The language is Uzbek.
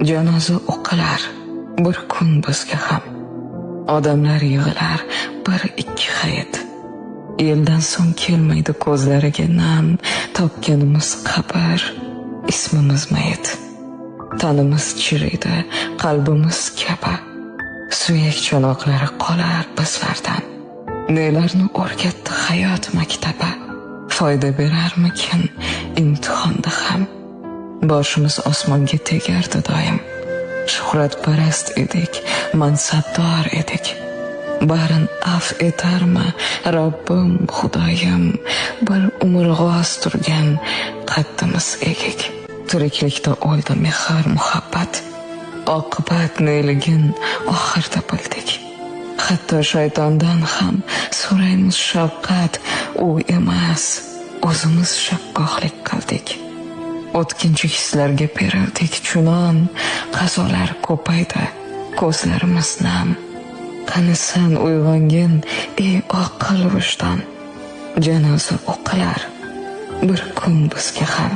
Janoza o'qilar bir kun bizga ham. Odamlar yig'ilar bir ikki hayit. Yildan so'ng kelmaydi ko'zlariga nam, topganimiz qabr, ismimiz mayit. Tanimiz chiriydi, qalbimiz kapa. Suyak chonoqlari qolar bizlardan. Nelarni o'rgatdi hayot maktabi. Foyda berarmikin imtihonda ham. Boshimiz osmonga tegardi doim. Shuhratparast edik, mansabdor edik. Barin af etarmi Robbim, Xudoyim, bir umr g'oz turgan qaddimiz egik. Tiriklikda o'ldi mehr, muhabbat, oqibat neligin oxirda bildik. Hatto shaytondan ham so'raymiz shafqat, u emas, o'zimiz shaffoflik qildik. O'tkinchi hislarga berildik chunon, qazolar ko'paydi, ko'zlarimiz nam. Qani sen uyg'ongin, ey oqil vijdon, janoza o'qilar bir kun bizga ham.